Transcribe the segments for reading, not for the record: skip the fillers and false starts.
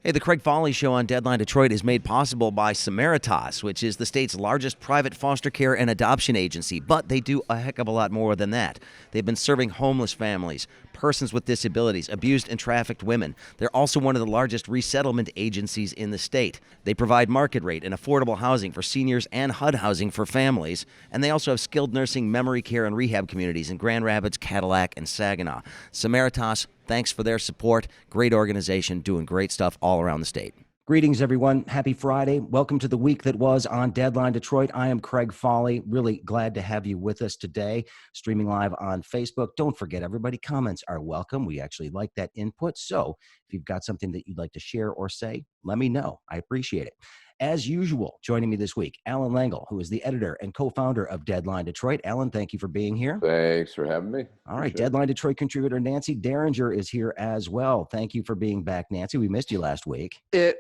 Hey, the Craig Fahle Show on Deadline Detroit is made possible by Samaritas, which is the state's largest private foster care and adoption agency. But they do a heck of a lot more than that. They've been serving homeless families, persons with disabilities, abused and trafficked women. They're also one of the largest resettlement agencies in the state. They provide market rate and affordable housing for seniors and HUD housing for families. And they also have skilled nursing, memory care, and rehab communities in Grand Rapids, Cadillac, and Saginaw. Samaritas, thanks for their support. Great organization doing great stuff all around the state. Greetings, everyone. Happy Friday. Welcome to the week that was on Deadline Detroit. I am Craig Fahle. Really glad to have you with us today, streaming live on Facebook. Don't forget, everybody, comments are welcome. We actually like that input. So if you've got something that you'd like to share or say, let me know. I appreciate it. As usual, joining me this week, Alan Langle, who is the editor and co-founder of Deadline Detroit. Alan, thank you for being here. Thanks for having me. All right, Deadline Detroit contributor Nancy Derringer is here as well. Thank you for being back, Nancy. We missed you last week. It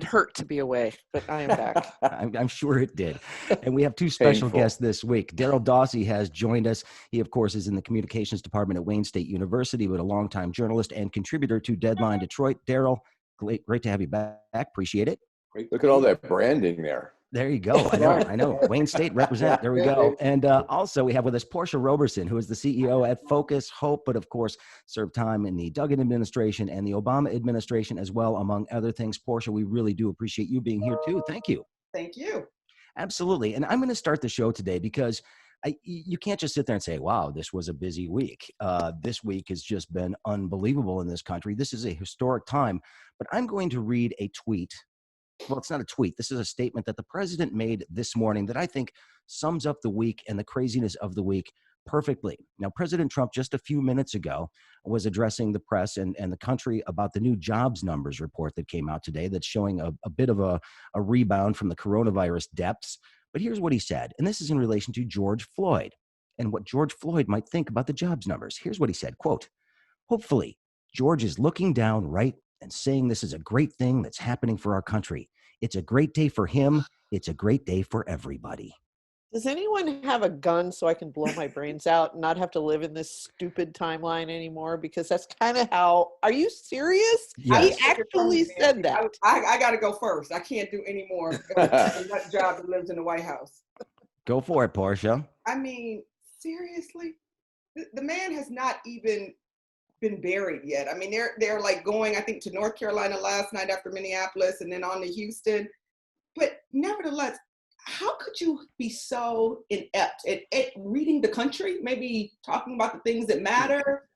hurt to be away, but I am back. I'm sure it did. And we have two special guests this week. Darrell Dawsey has joined us. He, of course, is in the communications department at Wayne State University, but a longtime journalist and contributor to Deadline Detroit. Darrell, great to have you back. Appreciate it. Great. Look at all that branding there. There you go. I know. Wayne State represent. There we go. And also we have with us Portia Roberson, who is the CEO at Focus Hope, but of course served time in the Duggan administration and the Obama administration as well, among other things. Portia, we really do appreciate you being here too. Thank you. Thank you. Absolutely. And I'm going to start the show today because you can't just sit there and say, wow, this was a busy week. This week has just been unbelievable in this country. This is a historic time. But I'm going to read a tweet. Well, it's not a tweet. This is a statement that the president made this morning that I think sums up the week and the craziness of the week perfectly. Now, President Trump, just a few minutes ago, was addressing the press and the country about the new jobs numbers report that came out today that's showing a bit of a rebound from the coronavirus depths. But here's what he said, and this is in relation to George Floyd and what George Floyd might think about the jobs numbers. Here's what he said, quote, "Hopefully, George is looking down right and saying this is a great thing that's happening for our country. It's a great day for him. It's a great day for everybody." Does anyone have a gun so I can blow my brains out and not have to live in this stupid timeline anymore? Because that's kind of how, are you serious? Yes. He actually said that. I got to go first. I can't do any more that job that lives in the White House. Go for it, Portia. I mean, seriously? The man has not even been buried yet. I mean, they're like going, I think, to North Carolina last night after Minneapolis and then on to Houston. But nevertheless, how could you be so inept at reading the country, maybe talking about the things that matter?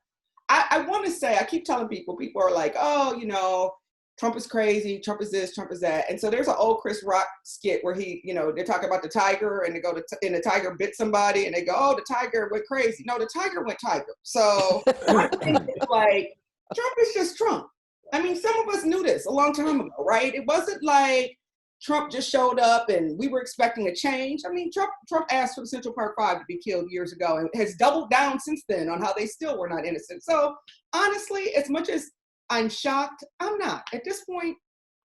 I want to say, I keep telling people are like, oh, Trump is crazy, Trump is this, Trump is that. And so there's an old Chris Rock skit where they're talking about the tiger and they go and the tiger bit somebody and they go, oh, the tiger went crazy. No, the tiger went tiger. So I think it's like, Trump is just Trump. I mean, some of us knew this a long time ago, right? It wasn't like Trump just showed up and we were expecting a change. I mean, Trump asked for Central Park 5 to be killed years ago and has doubled down since then on how they still were not innocent. So honestly, as much as I'm shocked, I'm not. At this point,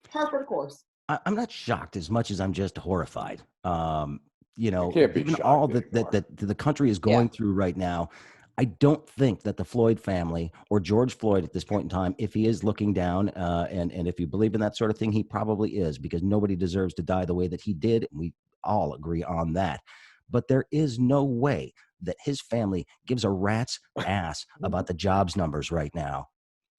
par for the course. I'm not shocked as much as I'm just horrified. Can't be Even all shocked that the country is going through right now, I don't think that the Floyd family or George Floyd at this point in time, if he is looking down and if you believe in that sort of thing, he probably is, because nobody deserves to die the way that he did. And we all agree on that. But there is no way that his family gives a rat's ass about the jobs numbers right now.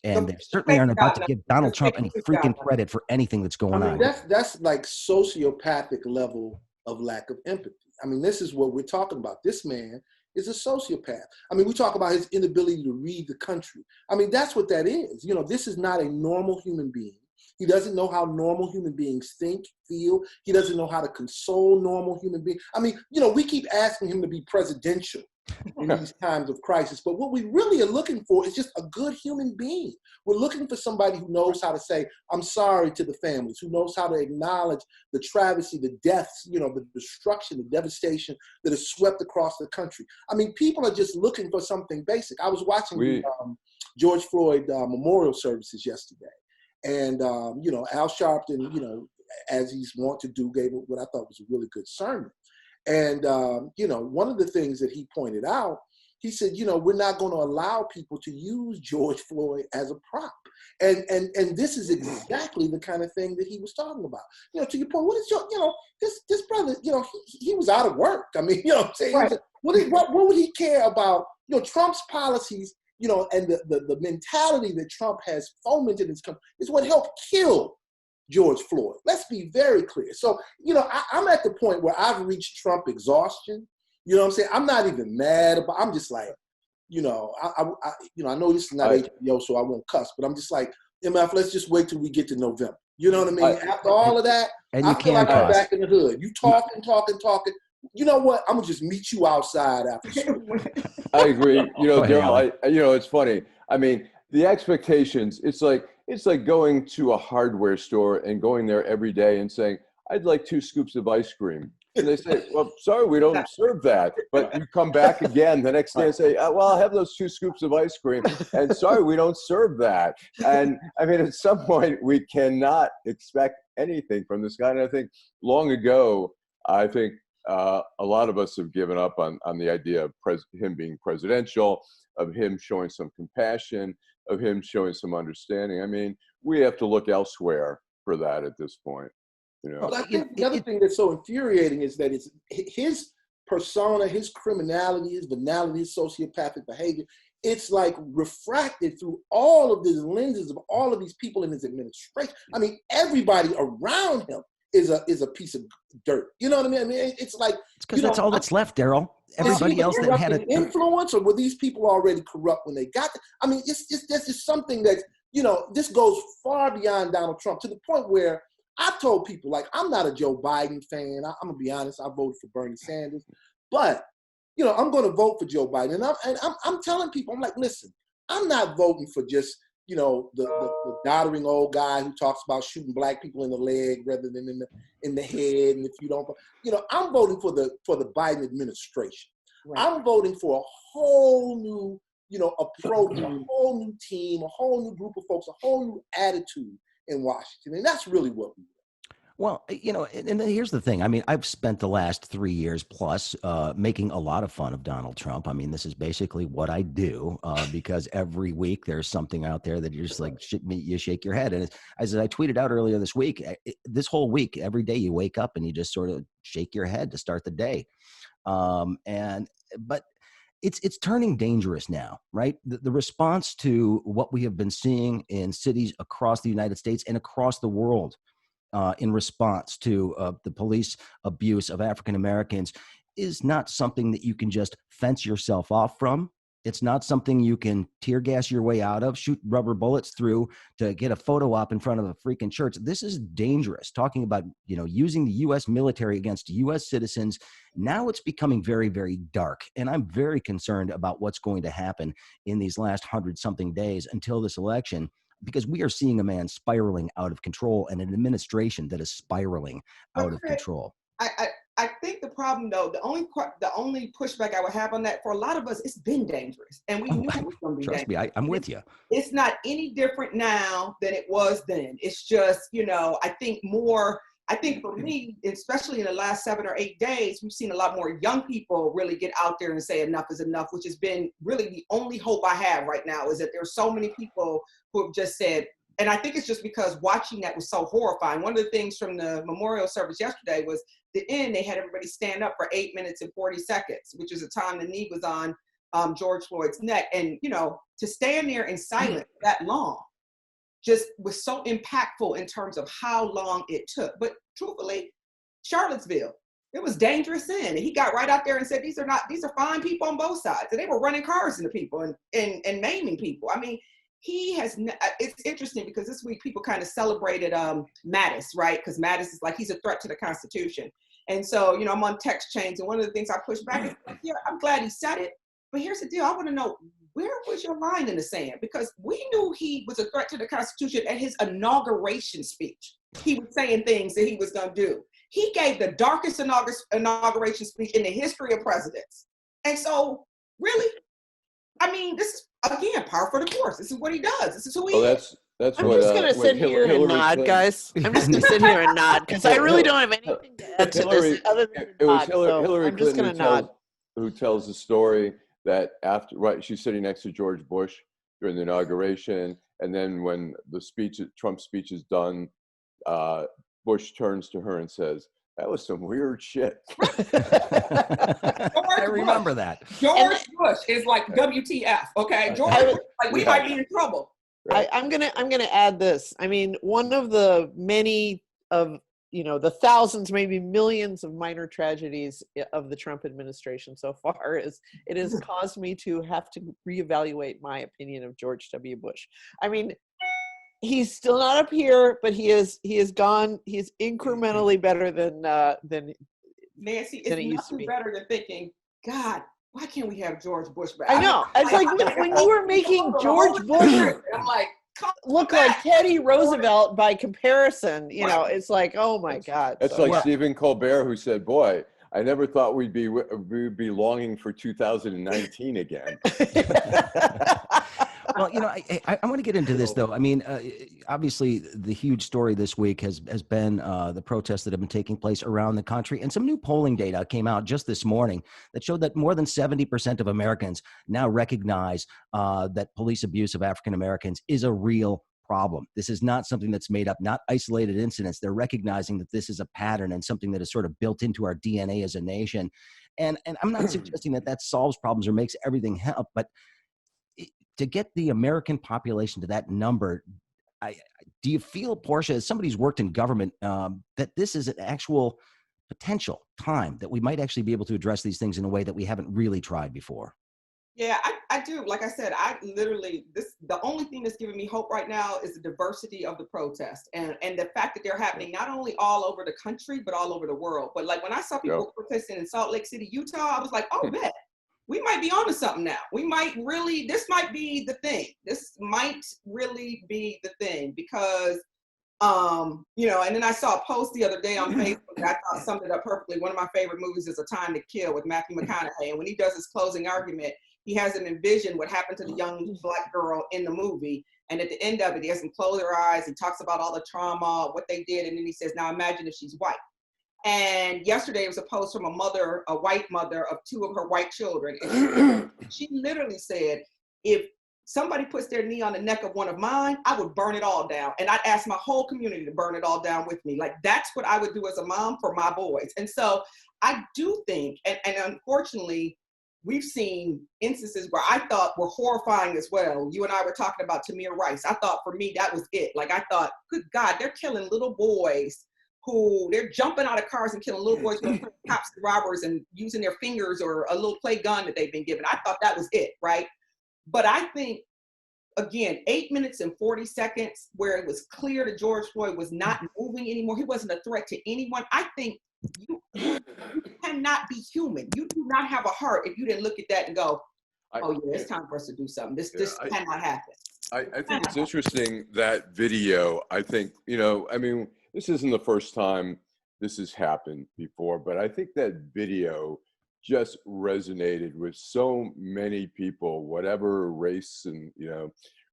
And they certainly aren't about to give Donald Trump any freaking credit for anything that's going on. That's like sociopathic level of lack of empathy. I mean, this is what we're talking about. This man is a sociopath. I mean, we talk about his inability to read the country. I mean, that's what that is. This is not a normal human being. He doesn't know how normal human beings think, feel. He doesn't know how to console normal human beings. I mean, we keep asking him to be presidential in these times of crisis, but what we really are looking for is just a good human being. We're looking for somebody who knows how to say, I'm sorry to the families, who knows how to acknowledge the travesty, the deaths, the destruction, the devastation that has swept across the country. I mean, people are just looking for something basic. I was watching George Floyd memorial services yesterday. And, Al Sharpton, as he's wont to do, gave what I thought was a really good sermon. And, one of the things that he pointed out, he said, we're not going to allow people to use George Floyd as a prop. And this is exactly the kind of thing that he was talking about. To your point, what is this brother, he was out of work. I mean, what I'm saying? Right. What would he care about, Trump's policies, and the mentality that Trump has fomented in this country is what helped kill George Floyd. Let's be very clear. So, I'm at the point where I've reached Trump exhaustion. You know what I'm saying? I'm not even mad about, I'm just like, I know this is not HBO, so I won't cuss, but I'm just like, MF, let's just wait till we get to November. You know what I mean? After all of that, and I feel like I'm back in the hood. You talking. You know what? I'm gonna just meet you outside after school. I agree. Darrell, Fahle. it's funny. I mean, the expectations, it's like going to a hardware store and going there every day and saying, I'd like 2 scoops of ice cream. And they say, well, sorry, we don't serve that. But you come back again the next day and say, well, I'll have those 2 scoops of ice cream. And sorry, we don't serve that. And I mean, at some point, we cannot expect anything from this guy. And I think long ago, a lot of us have given up on the idea of him being presidential, of him showing some compassion, of him showing some understanding. I mean, we have to look elsewhere for that at this point. But I think the other thing that's so infuriating is that it's his persona, his criminality, his venality, his sociopathic behavior. It's like refracted through all of these lenses of all of these people in his administration. I mean, everybody around him is a piece of dirt. You know what I mean? I mean, it's like It's because that's all that's left, Darrell. Everybody else that had an influence, or were these people already corrupt when they got there? I mean, this is something that, this goes far beyond Donald Trump, to the point where I've told people, like, I'm not a Joe Biden fan. I'm gonna be honest. I voted for Bernie Sanders, but I'm going to vote for Joe Biden. And I'm telling people, I'm like, listen, I'm not voting for just the doddering old guy who talks about shooting black people in the leg rather than in the head. And if you don't, I'm voting for the Biden administration. Right. I'm voting for a whole new, approach, a whole new team, a whole new group of folks, a whole new attitude in Washington. And that's really what we want. Well, and then here's the thing. I mean, I've spent the last 3 years plus making a lot of fun of Donald Trump. I mean, this is basically what I do because every week there's something out there that you're just like, you shake your head. And as I tweeted out earlier this week, this whole week, every day you wake up and you just sort of shake your head to start the day. But it's turning dangerous now, right? The response to what we have been seeing in cities across the United States and across the world in response to the police abuse of African Americans is not something that you can just fence yourself off from. It's not something you can tear gas your way out of, shoot rubber bullets through to get a photo op in front of a freaking church. This is dangerous. Talking about, using the U.S. military against U.S. citizens. Now it's becoming very, very dark. And I'm very concerned about what's going to happen in these last 100-something days until this election, because we are seeing a man spiraling out of control and an administration that is spiraling out of control. I think the problem, though, the only pushback I would have on that, for a lot of us, it's been dangerous, and we knew it was going to be Trust dangerous. me, I'm with you. It's not any different now than it was then. It's just, I think for me, especially in the last 7 or 8 days, we've seen a lot more young people really get out there and say enough is enough, which has been really the only hope I have right now, is that there's so many people who have just said, and I think it's just because watching that was so horrifying. One of the things from the memorial service yesterday was the end, they had everybody stand up for 8 minutes and 40 seconds, which is the time the knee was on George Floyd's neck. And, to stand there in silence that long just was so impactful in terms of how long it took. But truthfully, Charlottesville, it was dangerous then. And he got right out there and said, these are fine people on both sides. And they were running cars into people and maiming people. I mean, it's interesting because this week people kind of celebrated Mattis, right? Because Mattis is like, he's a threat to the Constitution. And so, I'm on text chains, and one of the things I push back is, yeah, I'm glad he said it, but here's the deal. I want to know, where was your line in the sand? Because we knew he was a threat to the Constitution at his inauguration speech. He was saying things that he was going to do. He gave the darkest inauguration speech in the history of presidents. And so, really, I mean, this is, again, par for the course. This is what he does. This is who he is. That's I'm what, just going to sit here and nod, guys. I'm just going to sit here and nod because I really don't have anything to add to this other than it was nod. Hillary I'm just Clinton going to nod. who tells the story that after, right, she's sitting next to George Bush during the inauguration, and then when the speech, Trump's speech is done, Bush turns to her and says, "That was some weird shit." I remember that. George Bush is like WTF, okay? George Bush, like we might be in trouble. Right. I'm gonna add this. I mean, one of the many of the thousands, maybe millions of minor tragedies of the Trump administration so far is it has caused me to have to reevaluate my opinion of George W. Bush. I mean, he's still not up here, but he is gone. He's incrementally better than Nancy, than it it's used to be. nothing better than thinking, God, why can't we have George Bush back? I know. It's like when you were making George Bush I'm like, look like Teddy Roosevelt by comparison, it's like, oh my God. That's like Stephen Colbert, who said, "Boy, I never thought we'd be longing for 2019 again." Well, I want to get into this, though. I mean, obviously, the huge story this week has been the protests that have been taking place around the country. And some new polling data came out just this morning that showed that more than 70% of Americans now recognize that police abuse of African Americans is a real problem. This is not something that's made up, not isolated incidents. They're recognizing that this is a pattern and something that is sort of built into our DNA as a nation. And I'm not suggesting that solves problems or makes everything help, but to get the American population to that number, do you feel, Portia, as somebody who's worked in government, that this is an actual potential time that we might actually be able to address these things in a way that we haven't really tried before? Yeah, I do. Like I said, the only thing that's giving me hope right now is the diversity of the protest and the fact that they're happening not only all over the country, but all over the world. But like when I saw people protesting in Salt Lake City, Utah, I was like, oh, man. We might be onto something now. This might be the thing. This might really be the thing because, and then I saw a post the other day on Facebook that I thought summed it up perfectly. One of my favorite movies is A Time to Kill with Matthew McConaughey. And when he does his closing argument, he has him envision what happened to the young Black girl in the movie. And at the end of it, he has them close their eyes. He talks about all the trauma, what they did. And then he says, now imagine if she's white. And yesterday was a post from a white mother of two of her white children. And she literally said, if somebody puts their knee on the neck of one of mine, I would burn it all down. And I'd ask my whole community to burn it all down with me. Like, that's what I would do as a mom for my boys. And so I do think, and unfortunately, we've seen instances where I thought were horrifying as well. You and I were talking about Tamir Rice. I thought for me, that was it. Like, I thought, good God, they're killing little boys who they're jumping out of cars and killing little boys with cops and robbers and using their fingers or a little play gun that they've been given. I thought that was it, right? But I think, again, 8 minutes and 40 seconds where it was clear that George Floyd was not moving anymore. He wasn't a threat to anyone. I think you cannot be human. You do not have a heart if you didn't look at that and go, oh yeah, it's time for us to do something. This cannot happen. I think it's interesting, that video. I think, this isn't the first time this has happened before, but I think that video just resonated with so many people, whatever race and,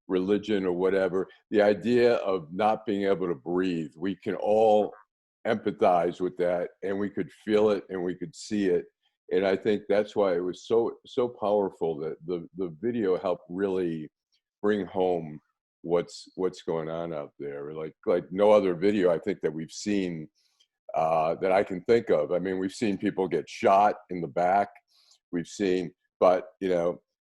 religion or whatever. The idea of not being able to breathe, we can all empathize with that, and we could feel it and we could see it. And I think that's why it was so powerful that the video helped really bring home what's going on out there, like no other video I think that we've seen that I can think of. I mean, we've seen people get shot in the back, but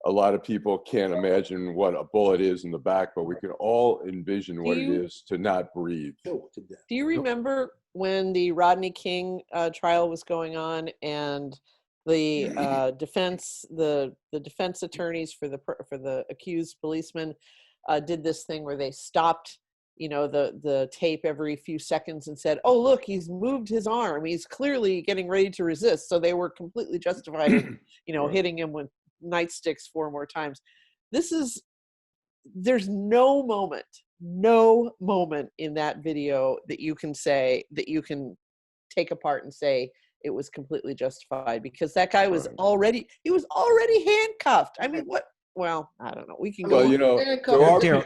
a lot of people can't imagine what a bullet is in the back, but we can all envision what it is to not breathe. Do you remember when the Rodney King trial was going on and the defense attorneys for the accused policeman did this thing where they stopped, the tape every few seconds and said, oh, look, he's moved his arm. He's clearly getting ready to resist. So they were completely justified in, hitting him with nightsticks 4 more times. There's no moment in that video that you can take apart and say it was completely justified, because that guy was already handcuffed. I mean, what? Well, I don't know. We can go.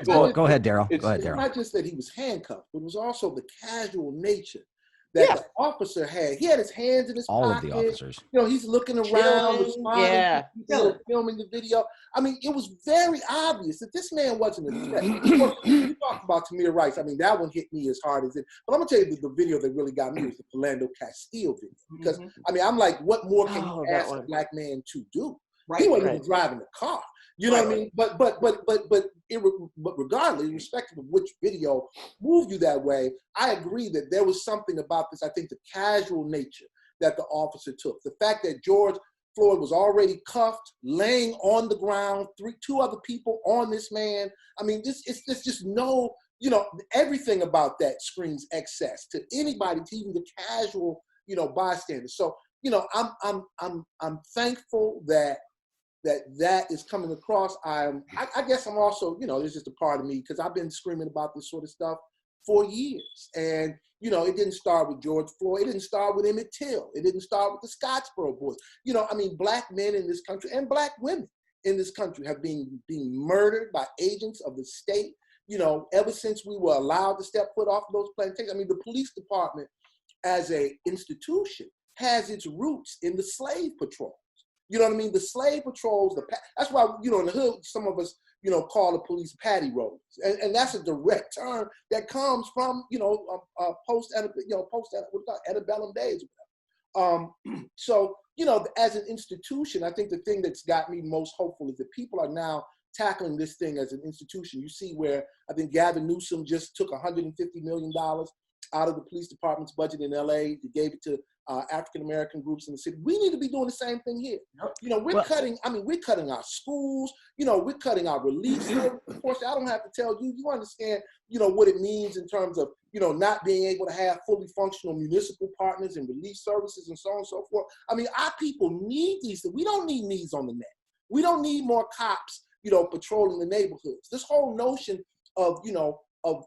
Well, go ahead, Darrell. It's not just that he was handcuffed, but it was also the casual nature that the officer had. He had his hands in his All pocket. of the officers. You know, he's looking around, Chilling, responding yeah. to people who are filming the video. I mean, it was very obvious that this man wasn't a threat. You talked about Tamir Rice. I mean, that one hit me as hard as it. But I'm gonna tell you the video that really got me was the Philando Castile video. Because I mean, I'm like, what more can you ask a black man to do? Right. He wasn't even driving the car. You know what I mean? But regardless, irrespective of which video moved you that way, I agree that there was something about this. I think the casual nature that the officer took, the fact that George Floyd was already cuffed, laying on the ground, two other people on this man. I mean, it's just no, you know, everything about that screams excess to anybody, to even the casual, you know, bystander. So, you know, I'm thankful that is coming across. I guess I'm also, you know, there's just a part of me because I've been screaming about this sort of stuff for years. And, you know, it didn't start with George Floyd. It didn't start with Emmett Till. It didn't start with the Scottsboro boys. You know, I mean, black men in this country and black women in this country have been being murdered by agents of the state, you know, ever since we were allowed to step foot off those plantations. I mean, the police department as a institution has its roots in the slave patrol. You know what I mean? The slave patrols, that's why, you know, in the hood, some of us, you know, call the police patty rollers. And that's a direct term that comes from, you know, post-antebellum days. So, you know, as an institution, I think the thing that's got me most hopeful is that people are now tackling this thing as an institution. You see where I think Gavin Newsom just took $150 million out of the police department's budget in LA. He gave it to African-American groups in the city. We need to be doing the same thing here. You know, we're cutting our schools, you know, we're cutting our relief service. Of course, I don't have to tell you, you understand, you know, what it means in terms of, you know, not being able to have fully functional municipal partners and relief services and so on and so forth. I mean, our people need these. We don't need knees on the neck. We don't need more cops, you know, patrolling the neighborhoods. This whole notion of, you know, of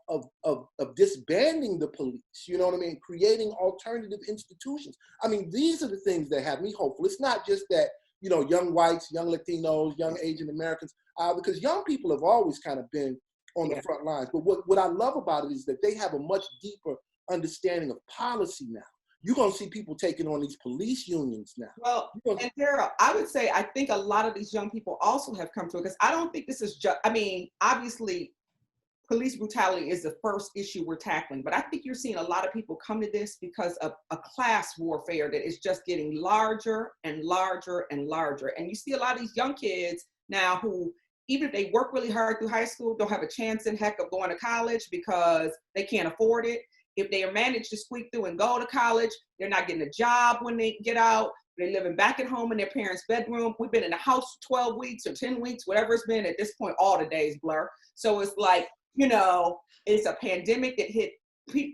disbanding the police, you know what I mean? Creating alternative institutions. I mean, these are the things that have me hopeful. It's not just that, you know, young whites, young Latinos, young Asian Americans, because young people have always kind of been on the front lines. But what I love about it is that they have a much deeper understanding of policy now. You're going to see people taking on these police unions now. Well, and Darrell, I would say, I think a lot of these young people also have come to it, because I don't think this is just, I mean, obviously, police brutality is the first issue we're tackling, but I think you're seeing a lot of people come to this because of a class warfare that is just getting larger and larger and larger. And you see a lot of these young kids now who, even if they work really hard through high school, don't have a chance in heck of going to college because they can't afford it. If they manage to squeak through and go to college, they're not getting a job when they get out. They're living back at home in their parents' bedroom. We've been in the house 12 weeks or 10 weeks, whatever it's been. At this point, all the days blur. So it's like, you know, it's a pandemic that hit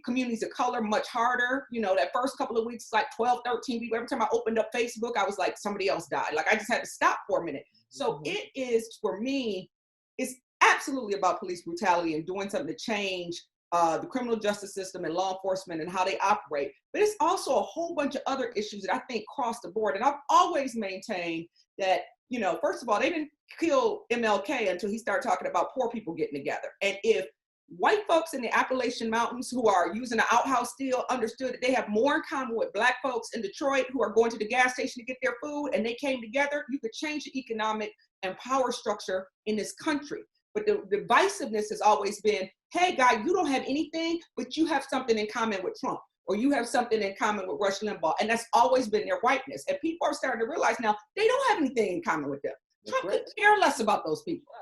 communities of color much harder. You know, that first couple of weeks, like 12, 13 people. Every time I opened up Facebook, I was like, somebody else died. Like, I just had to stop for a minute. So it is, for me, it's absolutely about police brutality and doing something to change the criminal justice system and law enforcement and how they operate. But it's also a whole bunch of other issues that I think cross the board. And I've always maintained that, you know, first of all, they didn't kill MLK until he started talking about poor people getting together. And if white folks in the Appalachian Mountains who are using an outhouse still understood that they have more in common with black folks in Detroit who are going to the gas station to get their food, and they came together, you could change the economic and power structure in this country. But the divisiveness has always been, hey, guy, you don't have anything, but you have something in common with Trump, or you have something in common with Rush Limbaugh. And that's always been their whiteness. And people are starting to realize now they don't have anything in common with them. Trump could care less about those people.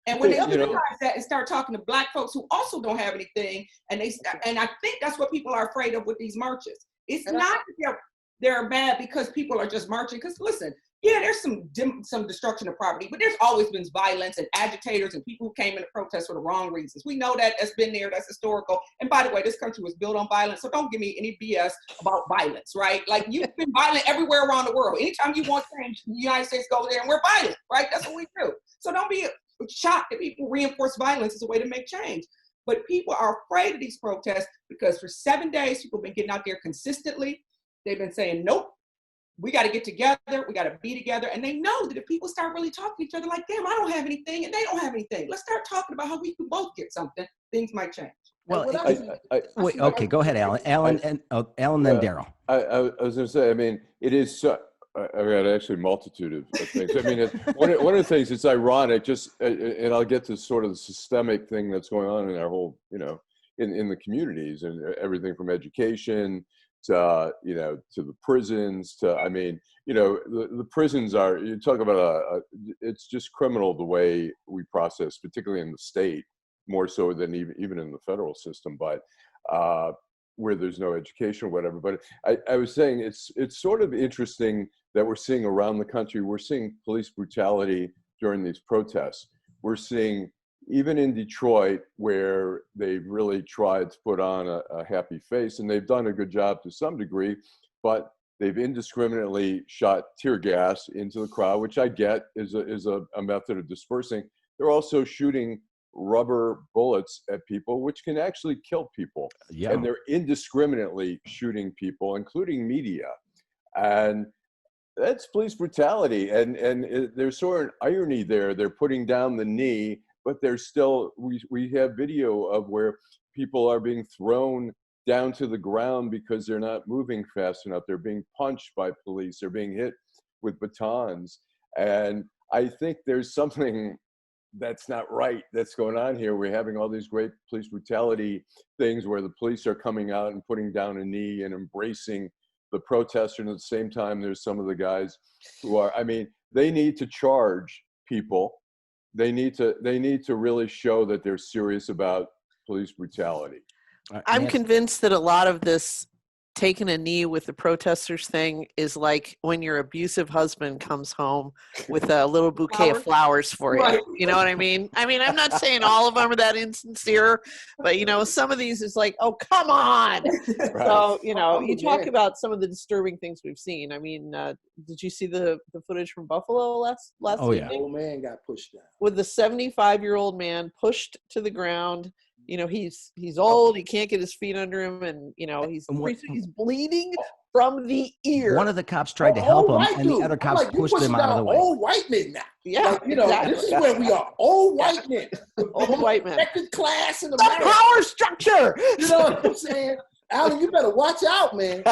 And when they realize that and start talking to black folks who also don't have anything, and I think that's what people are afraid of with these marches. It's not that they're bad because people are just marching. Because listen, yeah, there's some destruction of property, but there's always been violence and agitators and people who came into protest for the wrong reasons. We know that. That's been there. That's historical. And by the way, this country was built on violence, so don't give me any BS about violence, right? Like, you've been violent everywhere around the world. Anytime you want change, the United States goes there and we're violent, right? That's what we do. So don't be shocked that people reinforce violence as a way to make change. But people are afraid of these protests because for 7 days, people have been getting out there consistently. They've been saying, nope, we got to get together, we got to be together. And they know that if people start really talking to each other like, damn, I don't have anything and they don't have anything. Let's start talking about how we can both get something. Things might change. Well, I- okay, go ahead, Alan. Alan, then Darrell. I was going to say, I mean, it is so, I got actually a multitude of things. I mean, one of the things, it's ironic, and I'll get to sort of the systemic thing that's going on in our whole, in the communities, and everything from education to, to the prisons to, I mean, the prisons are, you talk about it's just criminal the way we process, particularly in the state, more so than even in the federal system, but where there's no education or whatever. But I was saying it's sort of interesting that we're seeing around the country, we're seeing police brutality during these protests. We're seeing, even in Detroit, where they've really tried to put on a happy face, and they've done a good job to some degree, but they've indiscriminately shot tear gas into the crowd, which I get is a method of dispersing. They're also shooting rubber bullets at people, which can actually kill people. Yeah. And they're indiscriminately shooting people, including media. And that's police brutality. And there's sort of irony there. They're putting down the knee, but there's still, we have video of where people are being thrown down to the ground because they're not moving fast enough. They're being punched by police. They're being hit with batons. And I think there's something that's not right that's going on here. We're having all these great police brutality things where the police are coming out and putting down a knee and embracing the protester. And at the same time, there's some of the guys who are, I mean, they need to charge people. They need to really show that they're serious about police brutality. I'm convinced that a lot of this taking a knee with the protesters thing is like when your abusive husband comes home with a little bouquet of flowers for you. Right. You know what I mean? I mean, I'm not saying all of them are that insincere, but some of these is like, oh, come on. Right. So, you talk about some of the disturbing things we've seen. I mean, did you see the footage from Buffalo last Oh, yeah. evening? Old man got pushed down. With the 75-year-old man pushed to the ground. He's old. He can't get his feet under him, and he's bleeding from the ear. One of the cops tried to help him, and the other cops pushed him out of the way. Old white men now. Yeah, exactly. This is where we are. Old white men. Old white men. Second class in The America. power structure. You know what I'm saying? Alan, you better watch out, man.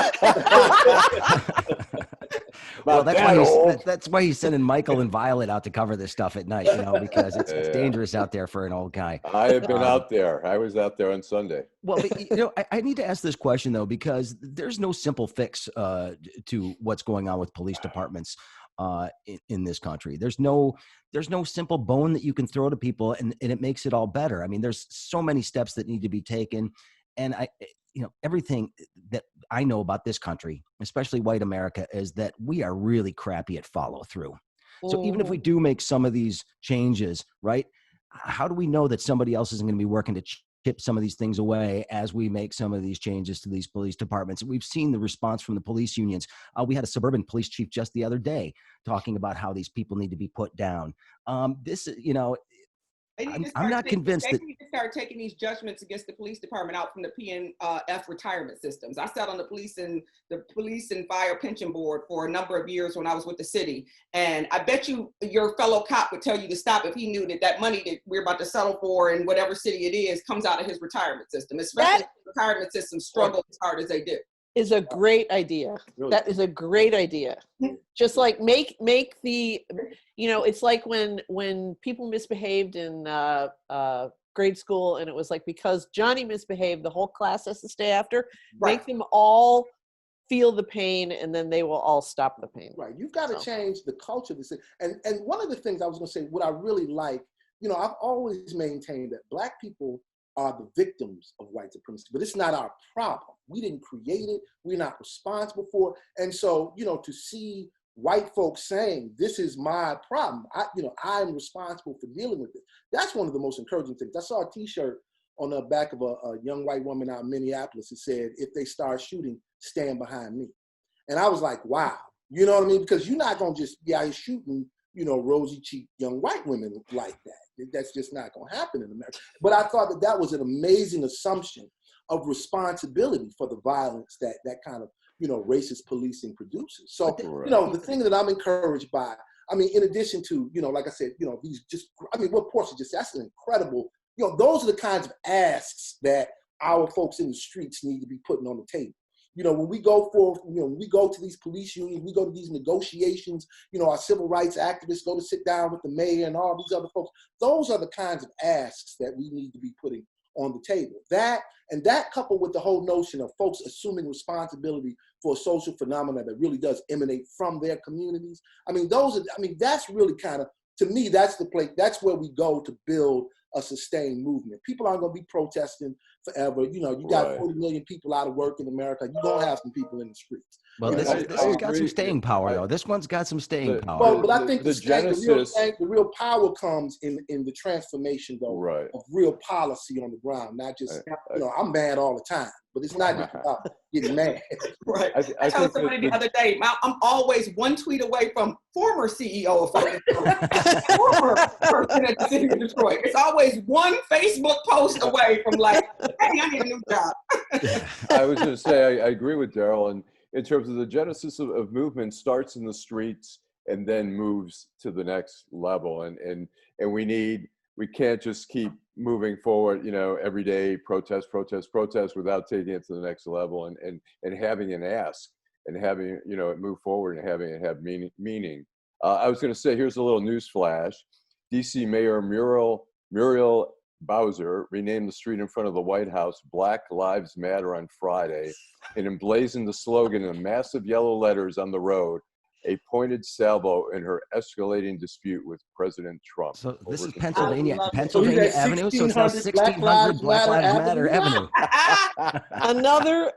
Well, that's why he's sending Michael and Violet out to cover this stuff at night, because it's dangerous out there for an old guy. I have been out there. I was out there on Sunday. Well, but, I need to ask this question, though, because there's no simple fix to what's going on with police departments in this country. There's no simple bone that you can throw to people and it makes it all better. I mean, there's so many steps that need to be taken. And everything that I know about this country, especially white America, is that we are really crappy at follow through. So even if we do make some of these changes, right, how do we know that somebody else isn't going to be working to chip some of these things away as we make some of these changes to these police departments? We've seen the response from the police unions. We had a suburban police chief just the other day talking about how these people need to be put down. I'm not convinced they that need to start taking these judgments against the police department out from the PNF retirement systems. I sat on the police and fire pension board for a number of years when I was with the city. And I bet you your fellow cop would tell you to stop if he knew that money that we're about to settle for in whatever city it is comes out of his retirement system, especially if the retirement system struggle as hard as they do. Is a great idea. Really? That is a great idea. Just like make the, it's like when people misbehaved in grade school, and it was like because Johnny misbehaved, the whole class has to stay after. Right. Make them all feel the pain, and then they will all stop the pain. Right. You've got to change the culture of this thing. And one of the things I was going to say, what I really like, I've always maintained that Black people are the victims of white supremacy, but it's not our problem. We didn't create it. We're not responsible for it. And so, to see white folks saying, this is my problem, I'm responsible for dealing with it. That's one of the most encouraging things. I saw a t-shirt on the back of a young white woman out in Minneapolis. It said, if they start shooting, stand behind me. And I was like, wow. You know what I mean? Because you're not going to just be out here shooting, rosy-cheeked young white women like that. That's just not going to happen in America. But I thought that was an amazing assumption of responsibility for the violence that kind of racist policing produces. So, the thing that I'm encouraged by, I mean, in addition to, like I said, what Portia just said, that's an incredible, those are the kinds of asks that our folks in the streets need to be putting on the table. When we go when we go to these police unions, we go to these negotiations, our civil rights activists go to sit down with the mayor and all these other folks. Those are the kinds of asks that we need to be putting on the table. That coupled with the whole notion of folks assuming responsibility for a social phenomenon that really does emanate from their communities. I mean, that's really kind of, to me, that's the place, that's where we go to build a sustained movement. People aren't going to be protesting forever. You got 40 million people out of work in America. You're going to have some people in the streets. Well, this has got some staying power, though. This one's got some staying power. But I think the real power comes in the transformation, though, of real policy on the ground, not just, I'm mad all the time, but it's not just about getting mad. Right. I told somebody the other day, I'm always one tweet away from former CEO of former person at the city of Detroit. It's always one Facebook post away from like, hey, I need a new job. I was going to say, I agree with Darrell, and in terms of the genesis of movement starts in the streets and then moves to the next level. And we can't just keep moving forward, every day, protest without taking it to the next level and having an ask and having, it move forward and having it have meaning. I was going to say, here's a little news flash. DC Mayor Muriel Bowser renamed the street in front of the White House Black Lives Matter on Friday and emblazoned the slogan in massive yellow letters on the road, a pointed salvo in her escalating dispute with President Trump. So this is Pennsylvania Avenue, so it's now 1600 Black Lives Matter Avenue.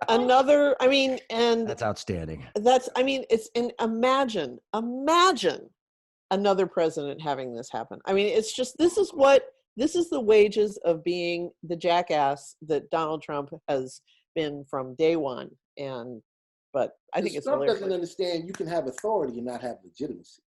another, I mean, and that's outstanding. Imagine another president having this happen. I mean, it's just, this is the wages of being the jackass that Donald Trump has been from day one. But I think it's hilarious. Trump doesn't understand you can have authority and not have legitimacy.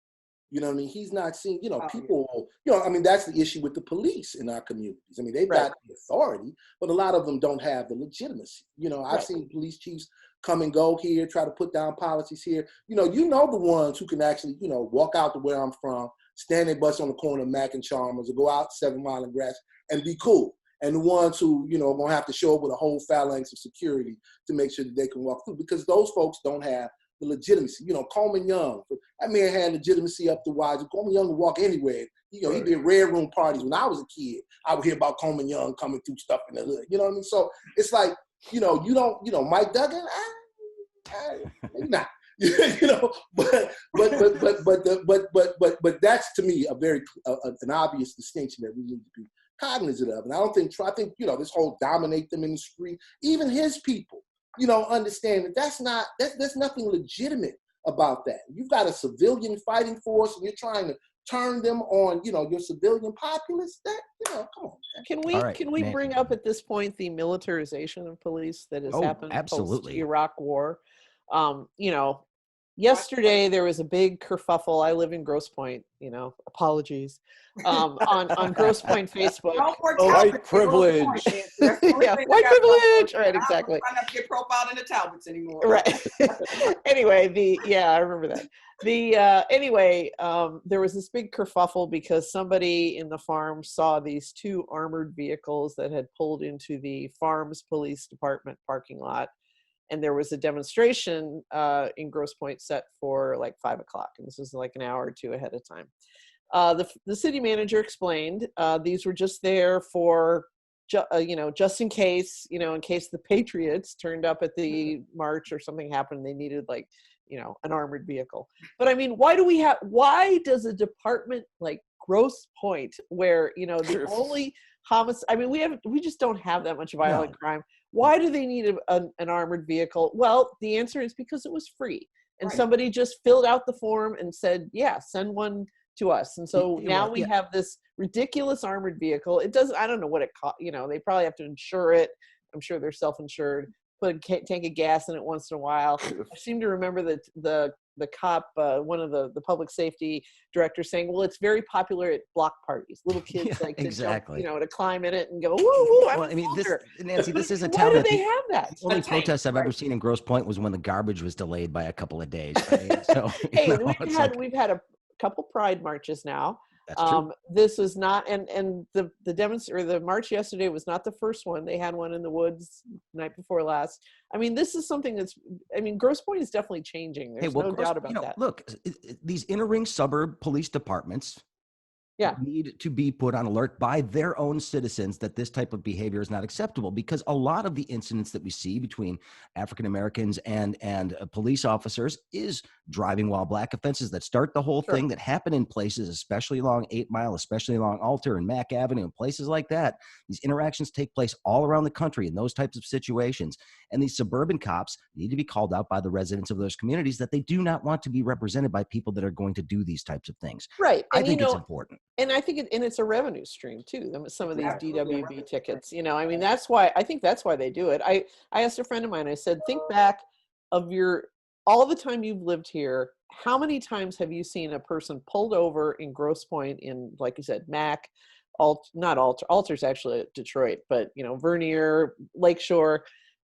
You know what I mean? He's not seeing, people, that's the issue with the police in our communities. I mean, they've got the authority, but a lot of them don't have the legitimacy. I've seen police chiefs come and go here, try to put down policies here. The ones who can actually, walk out to where I'm from, stand their bus on the corner of Mack and Chalmers, or go out 7 Mile and Grass and be cool. And the ones who, are going to have to show up with a whole phalanx of security to make sure that they can walk through, because those folks don't have the legitimacy. Coleman Young, that man had legitimacy up the wazoo. Coleman Young would walk anywhere. He did red room parties. When I was a kid, I would hear about Coleman Young coming through stuff in the hood. You know what I mean? So it's like, Mike Duggan, maybe not. But that's, to me, a very an obvious distinction that we need to be cognizant of. And I think this whole dominate them in the street, even his people, understand that there's nothing legitimate about that. You've got a civilian fighting force and you're trying to turn them on, your civilian populace. That, come on, man. Can we bring up at this point the militarization of police that has happened post Iraq War? Yesterday there was a big kerfuffle. I live in Grosse Pointe, apologies. On Grosse Pointe Facebook. White privilege. White privilege. Right, exactly. I'm not to get profiled in the Talbots anymore. Right. Anyway, I remember that. There was this big kerfuffle because somebody in the farm saw these 2 armored vehicles that had pulled into the farm's police department parking lot. And there was a demonstration in Grosse Pointe set for like 5 o'clock. And this was like an hour or 2 ahead of time. The city manager explained these were just there for, just in case, in case the Patriots turned up at the march or something happened, they needed like, an armored vehicle. But I mean, why does a department like Grosse Pointe, where, the only homicide, I mean, we just don't have that much violent crime. Why do they need an armored vehicle? Well, the answer is because it was free. And somebody just filled out the form and said, send one to us. And so now we have this ridiculous armored vehicle. I don't know what it costs. They probably have to insure it. I'm sure they're self-insured. Put a tank of gas in it once in a while. I seem to remember that the cop, one of the public safety directors saying, well, it's very popular at block parties. Little kids Yeah, like to exactly. jump, to climb in it and go, woo, woo, I'm Well, I mean, Nancy, this is a Why town do that they have that? the only A tank, protests I've ever right. seen in Grosse Pointe was when the garbage was delayed by a couple of days. I mean, so, Hey, we've had a couple pride marches now. That's true. This is not, and the march yesterday was not the first one. They had one in the woods night before last. I mean, this is something Grosse Pointe is definitely changing. There's no doubt about that. Look, these inner ring suburb police departments need to be put on alert by their own citizens that this type of behavior is not acceptable, because a lot of the incidents that we see between African Americans and police officers is driving while black offenses that start the whole thing, that happen in places, especially along 8 Mile, especially along Alter and Mack Avenue and places like that. These interactions take place all around the country in those types of situations. And these suburban cops need to be called out by the residents of those communities that they do not want to be represented by people that are going to do these types of things. Right. I think it's important. And I think it's a revenue stream too. Some of these DWB tickets, that's why they do it. I asked a friend of mine, I said, think back of all the time you've lived here, how many times have you seen a person pulled over in Grosse Pointe in, like you said, Mack, not Alter, Alter's actually at Detroit, but Vernier, Lakeshore,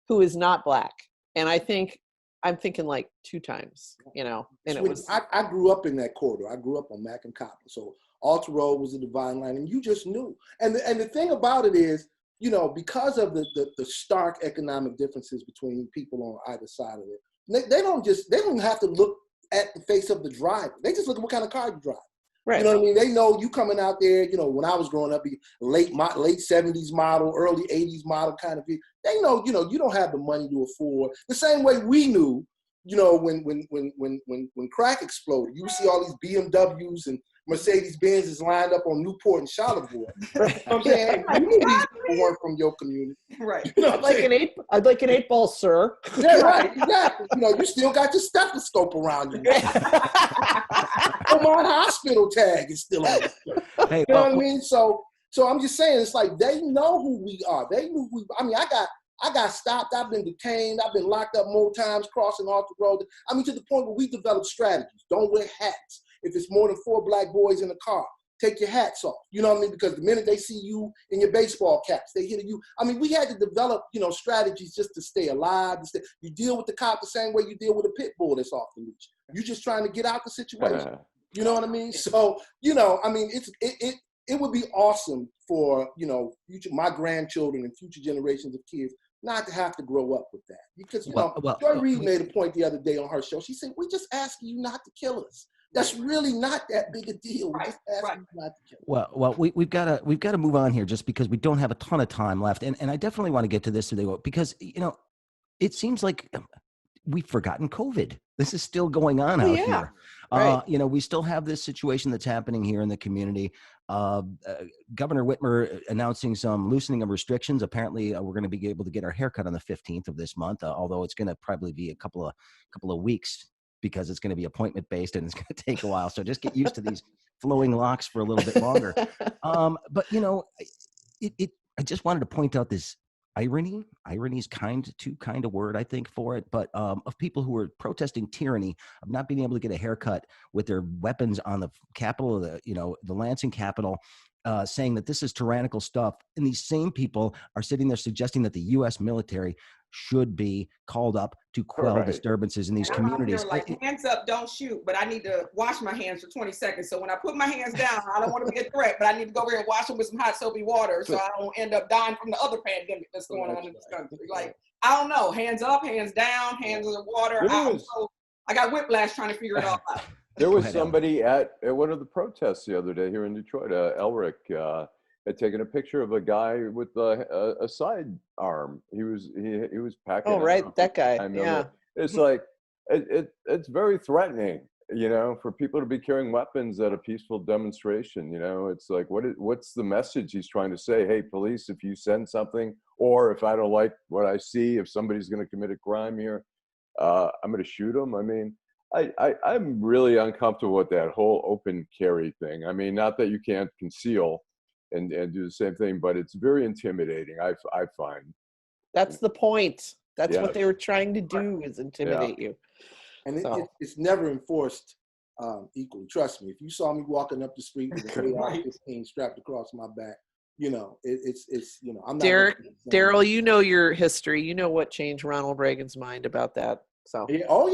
who is not black? And I'm thinking like 2 times, and it was. I grew up in that corridor. I grew up on Mack and Copper, so Alter Road was a divine line, and you just knew. And the thing about it is, because of the stark economic differences between people on either side of it, they don't have to look at the face of the driver. They just look at what kind of car you drive. Right. You know what I mean? They know you coming out there, when I was growing up, late 70s model, early 80s model kind of thing. They know, you don't have the money to afford. The same way we knew, when crack exploded, you see all these BMWs and Mercedes-Benzes lined up on Newport and Charlotte. You know what I'm saying? I knew these people weren't from your community. Right. I'd like an 8-ball, sir. Yeah, right, exactly. You still got your stethoscope around you. Oman hospital tag is still on. Hey, you know what I mean? So I'm just saying, it's like they know who we are. They knew I got stopped. I've been detained. I've been locked up more times crossing Alter Road. To the point where we developed strategies. Don't wear hats. If it's more than 4 black boys in a car, take your hats off. You know what I mean? Because the minute they see you in your baseball caps, they hit you. We had to develop, strategies just to stay alive. You deal with the cop the same way you deal with a pit bull that's off the leash. You're just trying to get out the situation. You know what I mean? So, it would be awesome for, my grandchildren and future generations of kids not to have to grow up with that. Because, Joy Reid made a point the other day on her show. She said, we're just asking you not to kill us. That's really not that big a deal. We're just asking you not to kill us. Well, we've got to move on here just because we don't have a ton of time left. And I definitely want to get to this today because, it seems like we've forgotten COVID. This is still going on out here. Right. We still have this situation that's happening here in the community. Governor Whitmer announcing some loosening of restrictions. Apparently, we're going to be able to get our haircut on the 15th of this month, although it's going to probably be a couple of weeks because it's going to be appointment based and it's going to take a while. So just get used to these flowing locks for a little bit longer. But I just wanted to point out this irony. Irony is too kind a word, I think, for it. But of people who are protesting tyranny of not being able to get a haircut with their weapons on the Capitol, the Lansing Capitol, saying that this is tyrannical stuff. And these same people are sitting there suggesting that the U.S. military should be called up to quell disturbances in these communities. Hands up, don't shoot, but I need to wash my hands for 20 seconds. So when I put my hands down, I don't want to be a threat, but I need to go over here and wash them with some hot soapy water so I don't end up dying from the other pandemic that's going on in this country. I don't know, hands up, hands down, hands in the water. I got whiplash trying to figure it all out. There was somebody at one of the protests the other day here in Detroit, Elric, had taken a picture of a guy with a sidearm. He was packing. Oh, right, that guy. I know. Yeah. It's like it's very threatening, for people to be carrying weapons at a peaceful demonstration. It's like what's the message he's trying to say? Hey, police, if you send something, or if I don't like what I see, if somebody's going to commit a crime here, I'm going to shoot them. I'm really uncomfortable with that whole open carry thing. Not that you can't conceal and do the same thing, but it's very intimidating, I find. That's the point. That's what they were trying to do, is intimidate you. And So. it's never enforced equally. Trust me, if you saw me walking up the street with an AR-15 strapped across my back, you know, it's you know, I'm not. Darrell, you know your history. You know what changed Ronald Reagan's mind about that. So. Yeah, oh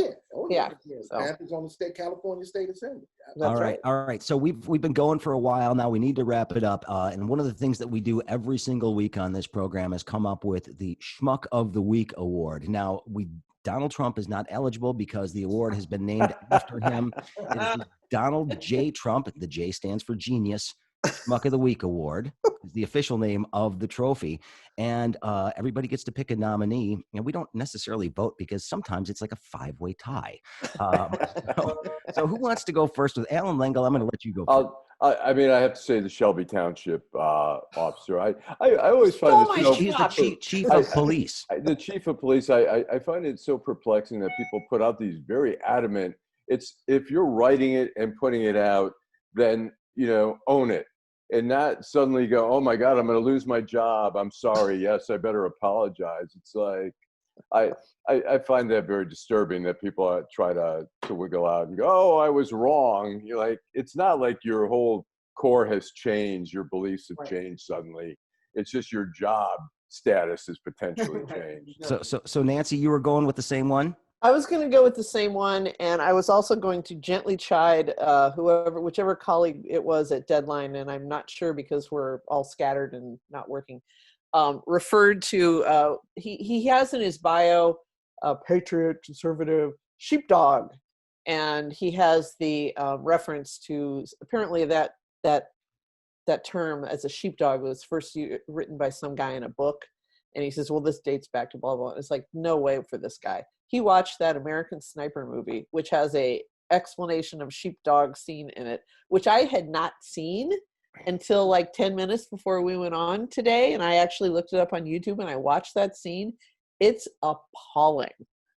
yeah. So. Panthers on the California State Assembly. That's right. All right. So we've been going for a while now. We need to wrap it up. And one of the things that we do every single week on this program is come up with the Schmuck of the Week award. Now, Donald Trump is not eligible because the award has been named after him. It is the Donald J. Trump. The J stands for genius. Schmuck of the Week award is the official name of the trophy. And everybody gets to pick a nominee. And we don't necessarily vote because sometimes it's like a 5-way tie. So who wants to go first? With Alan Lengel, I'm going to let you go first. I mean, I have to say the Shelby Township officer. I always find this. He's the chief of police. The chief of police. I find it so perplexing that people put out these very adamant. It's if you're writing it and putting it out, then own it, and not suddenly go, oh my God, I'm going to lose my job. I'm sorry. Yes, I better apologize. It's like I find that very disturbing that people try to wiggle out and go, oh, I was wrong. You're like, it's not like your whole core has changed. Your beliefs have changed suddenly. It's just your job status has potentially changed. So Nancy, you were going with the same one? I was going to go with the same one, and I was also going to gently chide whichever colleague it was at Deadline, and I'm not sure because we're all scattered and not working, referred to, he has in his bio, patriot, conservative, sheepdog, and he has the reference to apparently that term as a sheepdog was first written by some guy in a book, and he says, well, this dates back to blah, blah, blah. It's like, no way for this guy. He watched that American Sniper movie, which has a explanation of sheepdog scene in it, which I had not seen until like 10 minutes before we went on today. And I actually looked it up on YouTube and I watched that scene. It's appalling.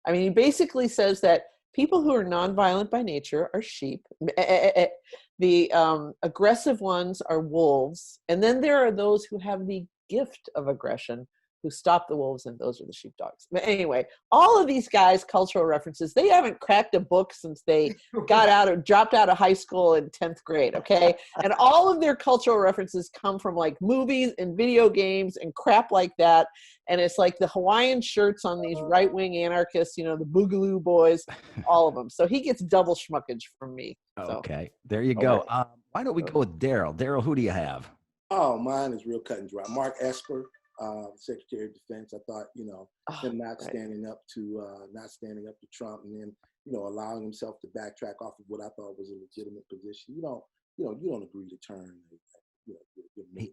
I mean, he basically says that people who are nonviolent by nature are sheep. The aggressive ones are wolves. And then there are those who have the gift of aggression, who stop the wolves, and those are the sheepdogs. But anyway, all of these guys' cultural references, they haven't cracked a book since they dropped out of high school in 10th grade, okay? And all of their cultural references come from like movies and video games and crap like that. And it's like the Hawaiian shirts on these right-wing anarchists, the Boogaloo Boys, all of them. So he gets double schmuckage from me. So. Okay, there you go. Why don't we go with Darrell? Darrell, who do you have? Oh, mine is real cut and dry. Mark Esper. Secretary of Defense. I thought, him not standing up to Trump, and then, allowing himself to backtrack off of what I thought was a legitimate position. You don't agree to turn.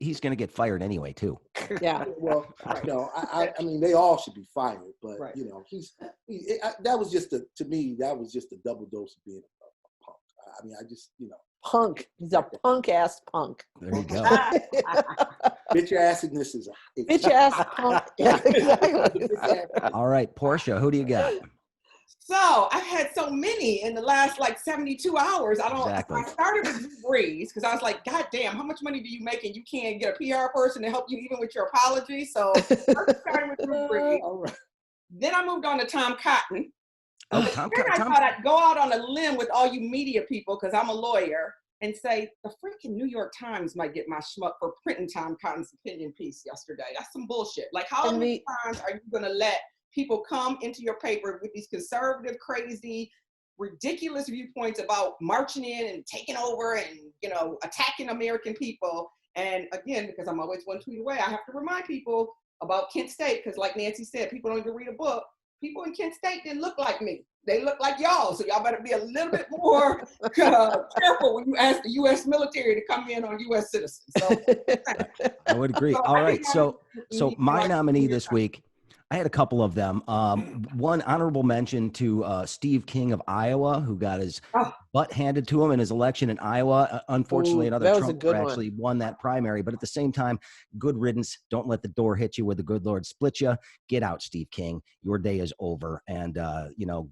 He's going to get fired anyway, too. Yeah. Well, I mean, they all should be fired, but that was just a double dose of being a punk. I mean, I just, Punk. He's a punk ass punk. There you go. Bitch assedness is a bitch ass punk. Yeah, exactly. All right, Portia, who do you got? So I've had so many in the last 72 hours. Exactly. I started with Drew Brees because I was like, God damn, how much money do you make and you can't get a PR person to help you even with your apology? So I started with Drew Brees. All right. Then I moved on to Tom Cotton. Oh, I thought I'd go out on a limb with all you media people, because I'm a lawyer, and say the freaking New York Times might get my schmuck for printing Tom Cotton's opinion piece yesterday. That's some bullshit. Like, how many times are you going to let people come into your paper with these conservative, crazy, ridiculous viewpoints about marching in and taking over and, attacking American people? And again, because I'm always one tweet away, I have to remind people about Kent State, because like Nancy said, people don't even read a book. People in Kent State didn't look like me. They look like y'all. So y'all better be a little bit more careful when you ask the U.S. military to come in on U.S. citizens. So, I would agree. All right. So my nominee this week, I had a couple of them. One honorable mention to Steve King of Iowa, who got his butt handed to him in his election in Iowa. Unfortunately, another Trump actually won that primary. But at the same time, good riddance. Don't let the door hit you where the good Lord split you. Get out, Steve King. Your day is over. And,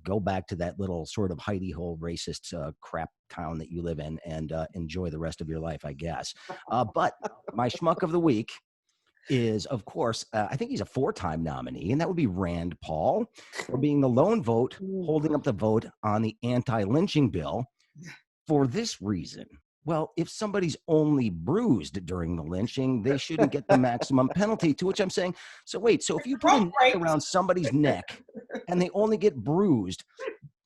go back to that little sort of hidey hole racist crap town that you live in and enjoy the rest of your life, I guess. But my schmuck of the week is, of course, I think he's a 4-time nominee, and that would be Rand Paul, for being the lone vote holding up the vote on the anti-lynching bill. For this reason, well, if somebody's only bruised during the lynching, they shouldn't get the maximum penalty, to which I'm saying, so wait, so if you put a knife around somebody's neck and they only get bruised,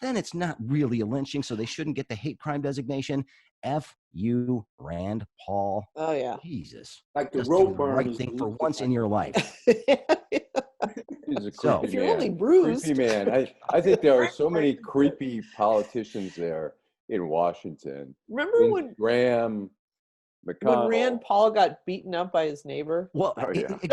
then it's not really a lynching, so they shouldn't get the hate crime designation. F you, Rand Paul. Oh, yeah. Jesus. Like the Just rope do the burn right is thing for the- once in your life. He's a So- creepy If you're man. only bruised. Creepy man. I think there are so many creepy politicians there in Washington. Remember when Graham, McConnell. Rand Paul got beaten up by his neighbor? Well, Oh, yeah. exactly.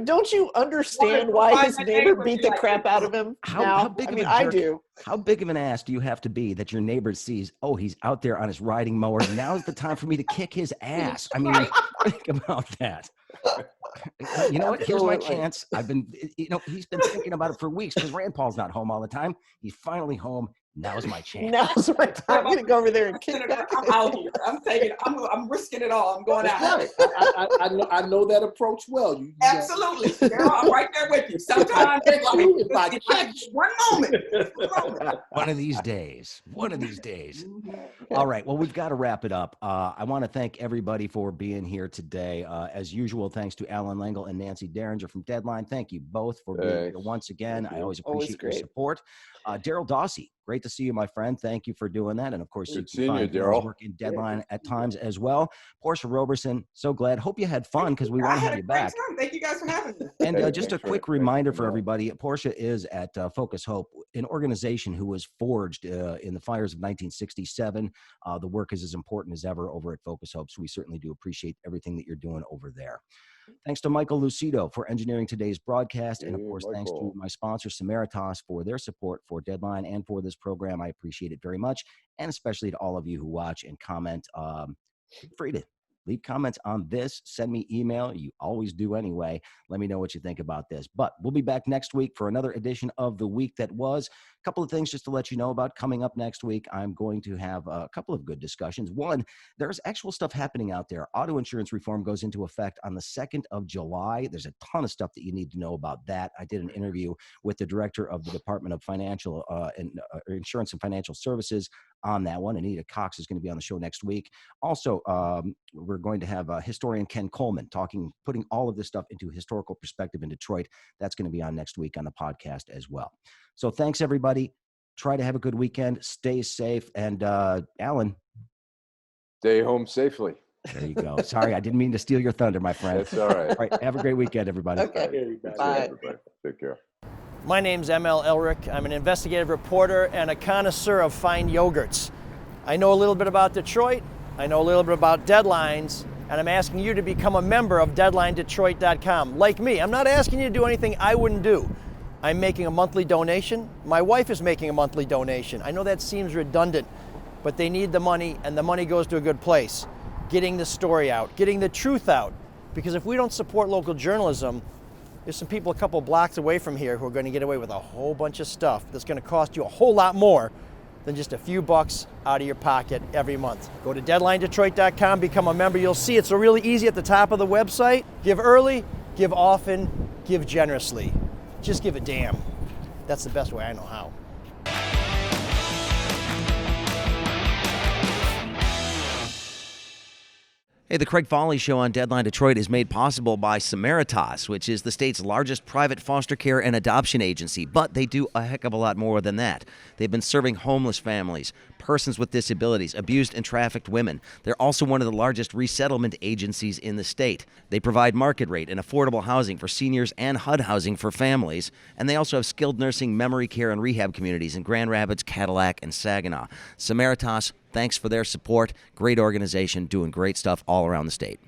Don't you understand why his neighbor beat the crap out of him? How big I of mean, a I jerk- do. How big of an ass do you have to be that your neighbor sees, oh, he's out there on his riding mower. Now's the time for me to kick his ass. I mean, think about that. You know what? Here's my Absolutely. chance. He's been thinking about it for weeks because Rand Paul's not home all the time. He's finally home. Now's my chance. Now's my time. I'm gonna go over there and kick Senator, that. I'm out here. I'm risking it all. I'm going That's out. right. I know that approach well. You Absolutely. Girl, I'm right there with you. Sometimes it's like, If I catch one moment. One of these days. All right. Well, we've got to wrap it up. I want to thank everybody for being here today. As usual, thanks to Alan Lengel and Nancy Derringer from Deadline. Thank you both for being here once again. I always Always appreciate your great. support. Darrell Dawsey, great to see you, my friend. Thank you for doing that. And of course, Good you can seeing you, find Darrell's Darrell. work in Deadline at times as well. Portia Roberson, so glad. Hope you had fun because we I want to had have a you great back. time. Thank you guys for having me. And Hey, just a thanks for- quick thanks reminder for for coming on. everybody, Portia is at Focus Hope, an organization who was forged in the fires of 1967. The work is as important as ever over at Focus Hope, so we certainly do appreciate everything that you're doing over there. Thanks to Michael Lucido for engineering today's broadcast. And of Hey, course, thanks to Michael. my sponsor, Samaritas, for their support for Deadline and for this program. I appreciate it very much. And especially to all of you who watch and comment. Feel free to leave comments on this. Send me email. You always do anyway. Let me know what you think about this. But we'll be back next week for another edition of The Week That Was. A couple of things just to let you know about coming up next week. I'm going to have a couple of good discussions. One, there's actual stuff happening out there. Auto insurance reform goes into effect on the 2nd of July. There's a ton of stuff that you need to know about that. I did an interview with the director of the Department of Financial Insurance and Financial Services on that one. Anita Cox is going to be on the show next week. Also, we're going to have historian Ken Coleman putting all of this stuff into historical perspective in Detroit. That's going to be on next week on the podcast as well. So thanks, everybody. Try to have a good weekend. Stay safe. And Alan, Stay home safely. there you go. Sorry, I didn't mean to steal your thunder, my friend. That's all right. All right, have a great weekend, everybody. Okay. That's Bye. it, everybody. Take care. My name's ML Elric. I'm an investigative reporter and a connoisseur of fine yogurts. I know a little bit about Detroit. I know a little bit about deadlines, and I'm asking you to become a member of DeadlineDetroit.com. Like me, I'm not asking you to do anything I wouldn't do. I'm making a monthly donation. My wife is making a monthly donation. I know that seems redundant, but they need the money, and the money goes to a good place. Getting the story out, getting the truth out. Because if we don't support local journalism, there's some people a couple blocks away from here who are going to get away with a whole bunch of stuff that's going to cost you a whole lot more than just a few bucks out of your pocket every month. Go to DeadlineDetroit.com, become a member. You'll see it's really easy at the top of the website. Give early, give often, give generously. Just give a damn. That's the best way I know how. Hey, the Craig Fahle Show on Deadline Detroit is made possible by Samaritas, which is the state's largest private foster care and adoption agency. But they do a heck of a lot more than that. They've been serving homeless families, persons with disabilities, abused and trafficked women. They're also one of the largest resettlement agencies in the state. They provide market rate and affordable housing for seniors and HUD housing for families. And they also have skilled nursing, memory care, and rehab communities in Grand Rapids, Cadillac, and Saginaw. Samaritas, thanks for their support. Great organization doing great stuff all around the state.